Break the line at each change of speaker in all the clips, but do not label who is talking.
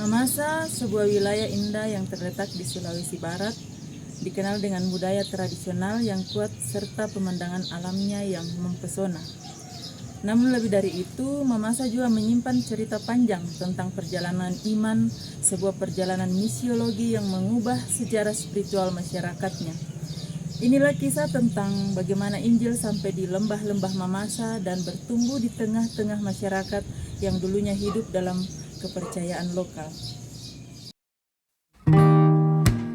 Mamasa, sebuah wilayah indah yang terletak di Sulawesi Barat, dikenal dengan budaya tradisional yang kuat serta pemandangan alamnya yang mempesona. Namun lebih dari itu, Mamasa juga menyimpan cerita panjang tentang perjalanan iman, sebuah perjalanan misiologi yang mengubah sejarah spiritual masyarakatnya. Inilah kisah tentang bagaimana Injil sampai di lembah-lembah Mamasa dan bertumbuh di tengah-tengah masyarakat yang dulunya hidup dalam kepercayaan lokal.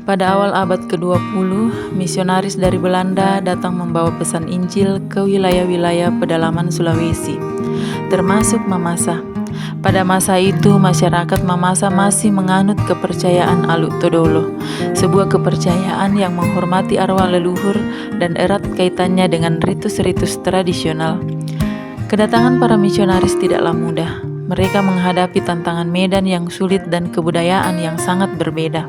Pada awal abad ke-20, misionaris dari Belanda datang membawa pesan Injil ke wilayah-wilayah pedalaman Sulawesi, termasuk Mamasa. Pada masa itu, masyarakat Mamasa masih menganut kepercayaan Aluk Todolo, sebuah kepercayaan yang menghormati arwah leluhur dan erat kaitannya dengan ritus-ritus tradisional. Kedatangan para misionaris tidaklah mudah. Mereka menghadapi tantangan medan yang sulit dan kebudayaan yang sangat berbeda.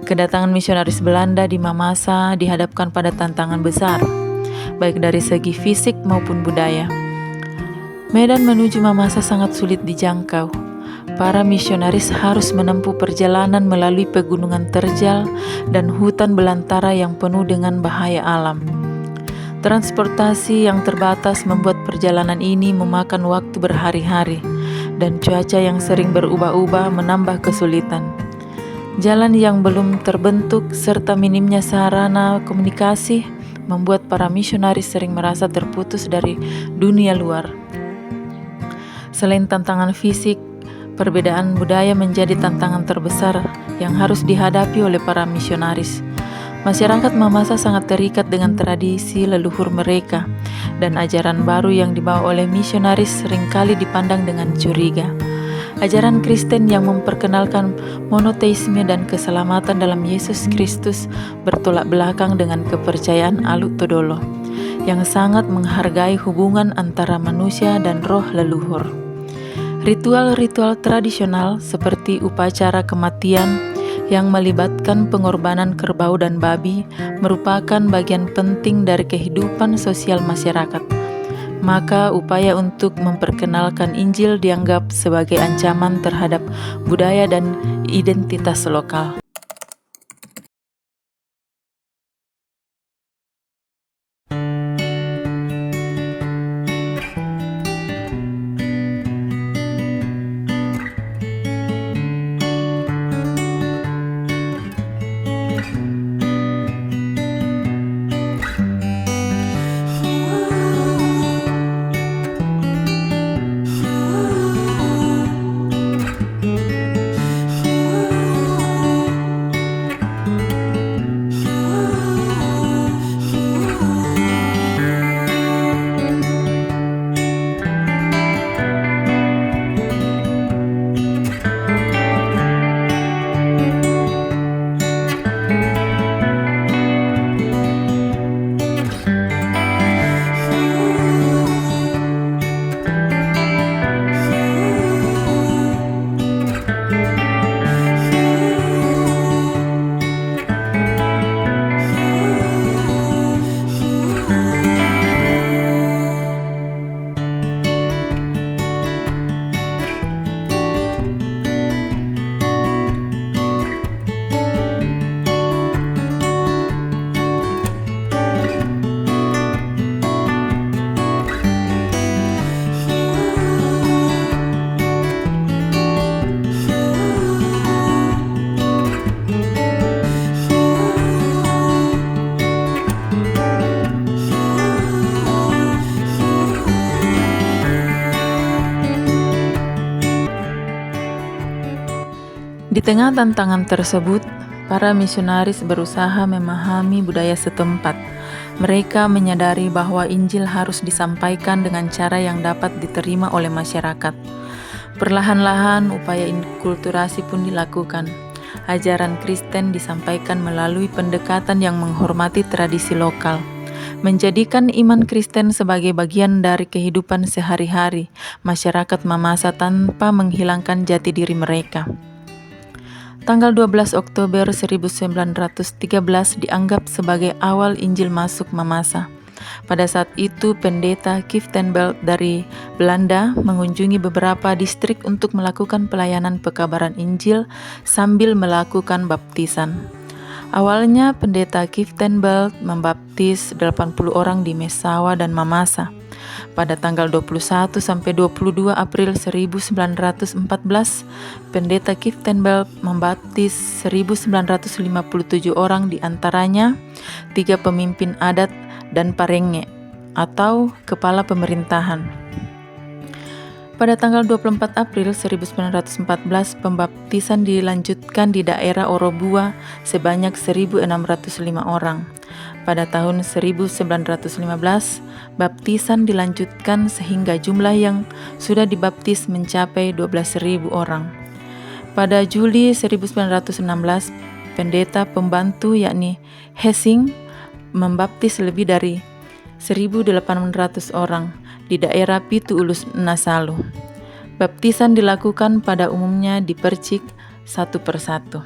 Kedatangan misionaris Belanda di Mamasa dihadapkan pada tantangan besar, baik dari segi fisik maupun budaya. Medan menuju Mamasa sangat sulit dijangkau. Para misionaris harus menempuh perjalanan melalui pegunungan terjal dan hutan belantara yang penuh dengan bahaya alam. Transportasi yang terbatas membuat perjalanan ini memakan waktu berhari-hari, dan cuaca yang sering berubah-ubah menambah kesulitan. Jalan yang belum terbentuk serta minimnya sarana komunikasi membuat para misionaris sering merasa terputus dari dunia luar. Selain tantangan fisik, perbedaan budaya menjadi tantangan terbesar yang harus dihadapi oleh para misionaris. Masyarakat Mamasa sangat terikat dengan tradisi leluhur mereka, dan ajaran baru yang dibawa oleh misionaris seringkali dipandang dengan curiga. Ajaran Kristen yang memperkenalkan monoteisme dan keselamatan dalam Yesus Kristus bertolak belakang dengan kepercayaan Aluk Todolo, yang sangat menghargai hubungan antara manusia dan roh leluhur. Ritual-ritual tradisional seperti upacara kematian yang melibatkan pengorbanan kerbau dan babi merupakan bagian penting dari kehidupan sosial masyarakat. Maka upaya untuk memperkenalkan Injil dianggap sebagai ancaman terhadap budaya dan identitas lokal. Di tengah tantangan tersebut, para misionaris berusaha memahami budaya setempat. Mereka menyadari bahwa Injil harus disampaikan dengan cara yang dapat diterima oleh masyarakat. Perlahan-lahan upaya inkulturasi pun dilakukan. Ajaran Kristen disampaikan melalui pendekatan yang menghormati tradisi lokal, menjadikan iman Kristen sebagai bagian dari kehidupan sehari-hari masyarakat Mamasa tanpa menghilangkan jati diri mereka. Tanggal 12 Oktober 1913 dianggap sebagai awal Injil masuk Mamasa. Pada saat itu, pendeta Kieftenbelt dari Belanda mengunjungi beberapa distrik untuk melakukan pelayanan pekabaran Injil sambil melakukan baptisan. Awalnya, pendeta Kieftenbelt membaptis 80 orang di Messawa dan Mamasa. Pada tanggal 21 sampai 22 April 1914, pendeta Kieftenbelt membaptis 1957 orang, di antaranya 3 pemimpin adat dan parenge atau kepala pemerintahan. Pada tanggal 24 April 1914, pembaptisan dilanjutkan di daerah Orobua sebanyak 1.605 orang. Pada tahun 1915, baptisan dilanjutkan sehingga jumlah yang sudah dibaptis mencapai 12.000 orang. Pada Juli 1916, pendeta pembantu yakni Hessing membaptis lebih dari 1.800 orang di daerah Pitu Ulus Nasalu. Baptisan dilakukan pada umumnya di percik satu persatu.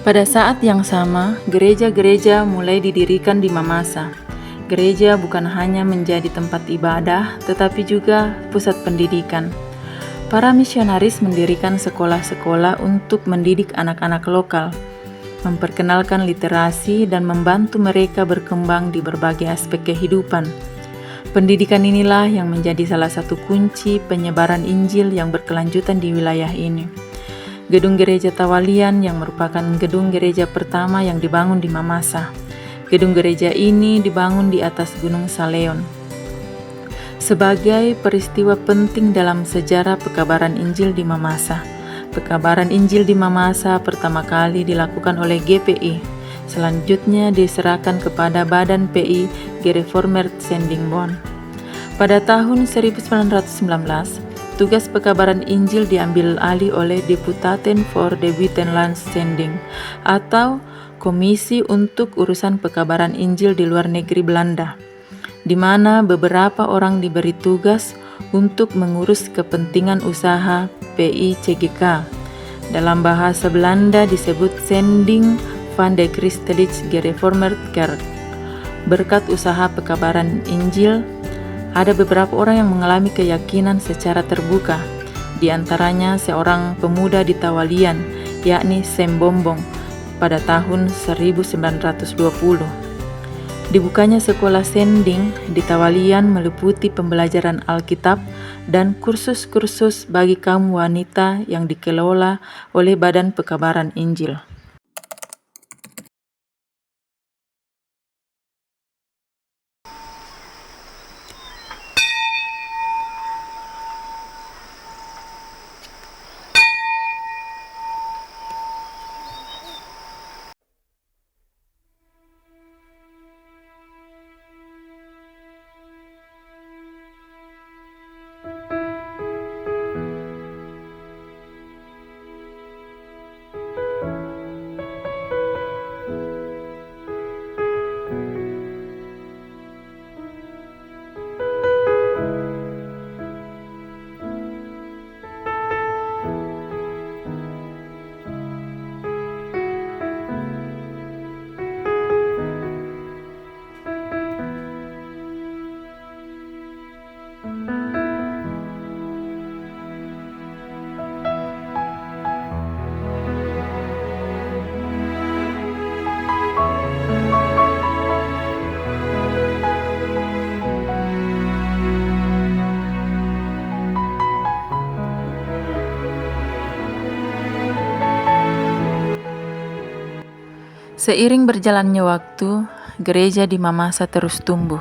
Pada saat yang sama, gereja-gereja mulai didirikan di Mamasa. Gereja bukan hanya menjadi tempat ibadah, tetapi juga pusat pendidikan. Para misionaris mendirikan sekolah-sekolah untuk mendidik anak-anak lokal, memperkenalkan literasi, dan membantu mereka berkembang di berbagai aspek kehidupan. Pendidikan inilah yang menjadi salah satu kunci penyebaran Injil yang berkelanjutan di wilayah ini. Gedung Gereja Tawalian yang merupakan gedung gereja pertama yang dibangun di Mamasa. Gedung gereja ini dibangun di atas Gunung Saleon. Sebagai peristiwa penting dalam sejarah pekabaran Injil di Mamasa. Pekabaran Injil di Mamasa pertama kali dilakukan oleh GPI. Selanjutnya diserahkan kepada Badan PI Gereformeerd Sendingbond. Pada tahun 1919, tugas pekabaran Injil diambil alih oleh Deputaten voor de Buitenlands Zending atau Komisi untuk Urusan Pekabaran Injil di Luar Negeri Belanda, di mana beberapa orang diberi tugas untuk mengurus kepentingan usaha PICGK. Dalam bahasa Belanda disebut Zending van de Christelijke Gereformeerd Kerk. Berkat usaha pekabaran Injil, ada beberapa orang yang mengalami keyakinan secara terbuka, di antaranya seorang pemuda di Tawalian, yakni Sembombong, pada tahun 1920. Dibukanya sekolah Sending di Tawalian meliputi pembelajaran Alkitab dan kursus-kursus bagi kaum wanita yang dikelola oleh Badan Pekabaran Injil. Seiring berjalannya waktu, gereja di Mamasa terus tumbuh.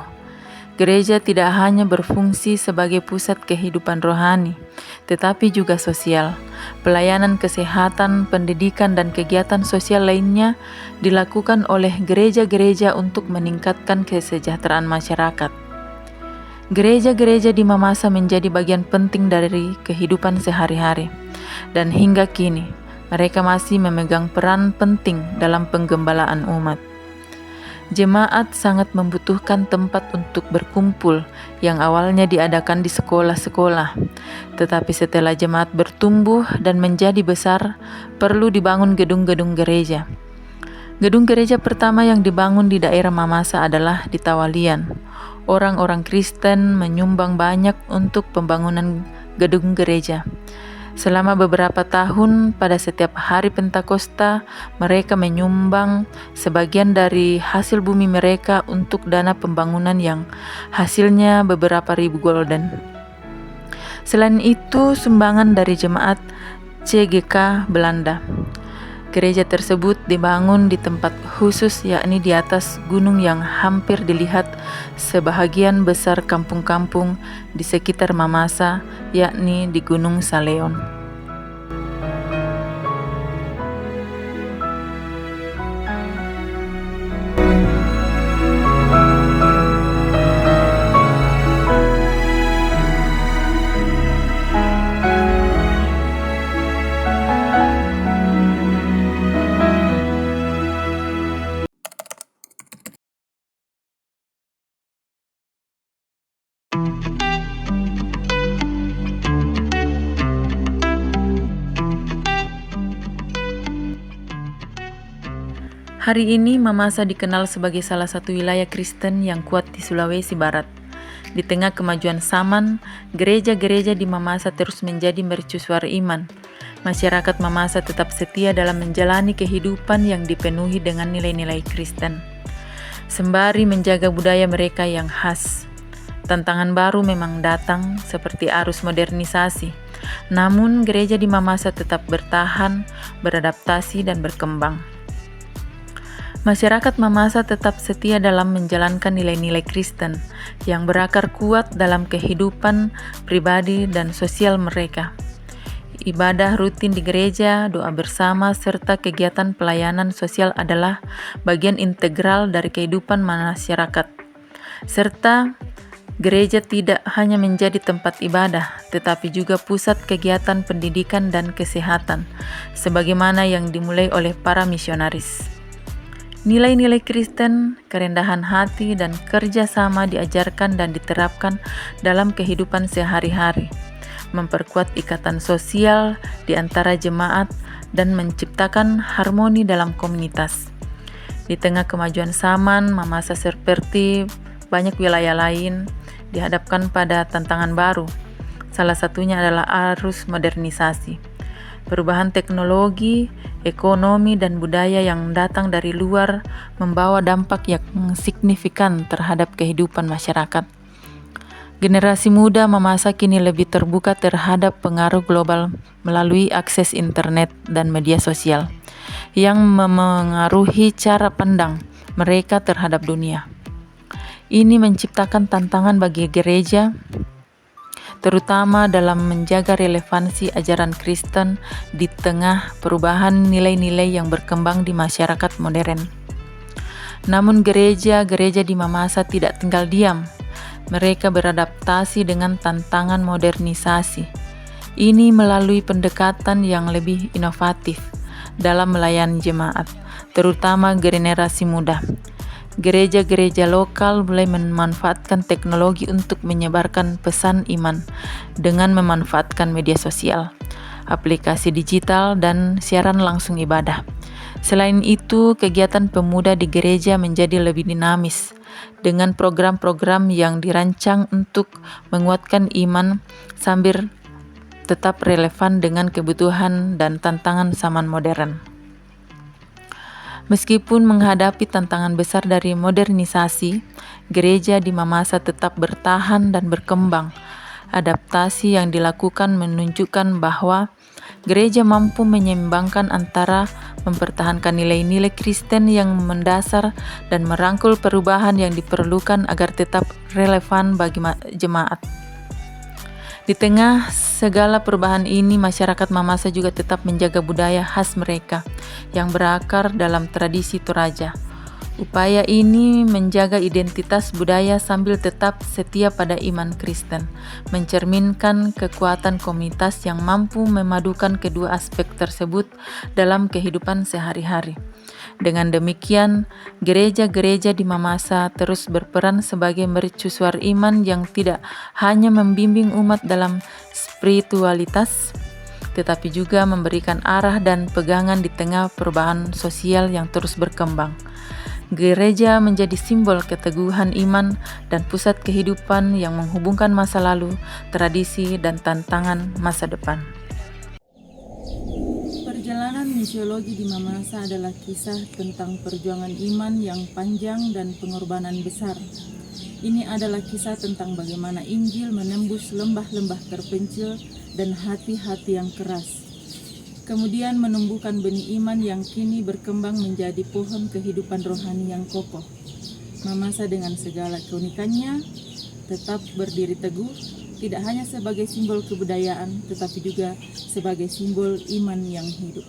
Gereja tidak hanya berfungsi sebagai pusat kehidupan rohani, tetapi juga sosial. Pelayanan kesehatan, pendidikan, dan kegiatan sosial lainnya dilakukan oleh gereja-gereja untuk meningkatkan kesejahteraan masyarakat. Gereja-gereja di Mamasa menjadi bagian penting dari kehidupan sehari-hari, dan hingga kini mereka masih memegang peran penting dalam penggembalaan umat. Jemaat sangat membutuhkan tempat untuk berkumpul yang awalnya diadakan di sekolah-sekolah. Tetapi setelah jemaat bertumbuh dan menjadi besar, perlu dibangun gedung-gedung gereja. Gedung gereja pertama yang dibangun di daerah Mamasa adalah di Tawalian. Orang-orang Kristen menyumbang banyak untuk pembangunan gedung gereja. Selama beberapa tahun, pada setiap hari Pentakosta, mereka menyumbang sebagian dari hasil bumi mereka untuk dana pembangunan yang hasilnya beberapa ribu golden. Selain itu, sumbangan dari jemaat CGK Belanda. Gereja tersebut dibangun di tempat khusus, yakni di atas gunung yang hampir dilihat sebahagian besar kampung-kampung di sekitar Mamasa, yakni di Gunung Saleon. Hari ini Mamasa dikenal sebagai salah satu wilayah Kristen yang kuat di Sulawesi Barat. Di tengah kemajuan zaman, gereja-gereja di Mamasa terus menjadi mercusuar iman. Masyarakat Mamasa tetap setia dalam menjalani kehidupan yang dipenuhi dengan nilai-nilai Kristen, sembari menjaga budaya mereka yang khas. Tantangan baru memang datang seperti arus modernisasi, namun gereja di Mamasa tetap bertahan, beradaptasi, dan berkembang. Masyarakat Mamasa tetap setia dalam menjalankan nilai-nilai Kristen yang berakar kuat dalam kehidupan pribadi dan sosial mereka. Ibadah rutin di gereja, doa bersama, serta kegiatan pelayanan sosial adalah bagian integral dari kehidupan masyarakat. Serta gereja tidak hanya menjadi tempat ibadah, tetapi juga pusat kegiatan pendidikan dan kesehatan, sebagaimana yang dimulai oleh para misionaris. Nilai-nilai Kristen, kerendahan hati, dan kerjasama diajarkan dan diterapkan dalam kehidupan sehari-hari, memperkuat ikatan sosial di antara jemaat, dan menciptakan harmoni dalam komunitas. Di tengah kemajuan zaman, Mamasa seperti banyak wilayah lain dihadapkan pada tantangan baru. Salah satunya adalah arus modernisasi. Perubahan teknologi, ekonomi, dan budaya yang datang dari luar membawa dampak yang signifikan terhadap kehidupan masyarakat. Generasi muda Mamasa kini lebih terbuka terhadap pengaruh global melalui akses internet dan media sosial yang memengaruhi cara pandang mereka terhadap dunia. Ini menciptakan tantangan bagi gereja, terutama dalam menjaga relevansi ajaran Kristen di tengah perubahan nilai-nilai yang berkembang di masyarakat modern. Namun gereja-gereja di Mamasa tidak tinggal diam. Mereka beradaptasi dengan tantangan modernisasi. Ini melalui pendekatan yang lebih inovatif dalam melayani jemaat, terutama generasi muda. Gereja-gereja lokal mulai memanfaatkan teknologi untuk menyebarkan pesan iman dengan memanfaatkan media sosial, aplikasi digital, dan siaran langsung ibadah. Selain itu, kegiatan pemuda di gereja menjadi lebih dinamis dengan program-program yang dirancang untuk menguatkan iman sambil tetap relevan dengan kebutuhan dan tantangan zaman modern. Meskipun menghadapi tantangan besar dari modernisasi, gereja di Mamasa tetap bertahan dan berkembang. Adaptasi yang dilakukan menunjukkan bahwa gereja mampu menyeimbangkan antara mempertahankan nilai-nilai Kristen yang mendasar dan merangkul perubahan yang diperlukan agar tetap relevan bagi jemaat. Di tengah segala perubahan ini, masyarakat Mamasa juga tetap menjaga budaya khas mereka yang berakar dalam tradisi Toraja. Upaya ini menjaga identitas budaya sambil tetap setia pada iman Kristen, mencerminkan kekuatan komunitas yang mampu memadukan kedua aspek tersebut dalam kehidupan sehari-hari. Dengan demikian, gereja-gereja di Mamasa terus berperan sebagai mercusuar iman yang tidak hanya membimbing umat dalam spiritualitas, tetapi juga memberikan arah dan pegangan di tengah perubahan sosial yang terus berkembang. Gereja menjadi simbol keteguhan iman dan pusat kehidupan yang menghubungkan masa lalu, tradisi, dan tantangan masa depan. Perjalanan misiologi di Mamasa adalah kisah tentang perjuangan iman yang panjang dan pengorbanan besar. Ini adalah kisah tentang bagaimana Injil menembus lembah-lembah terpencil dan hati-hati yang keras, kemudian menumbuhkan benih iman yang kini berkembang menjadi pohon kehidupan rohani yang kokoh. Mamasa dengan segala keunikannya tetap berdiri teguh, tidak hanya sebagai simbol kebudayaan, tetapi juga sebagai simbol iman yang hidup.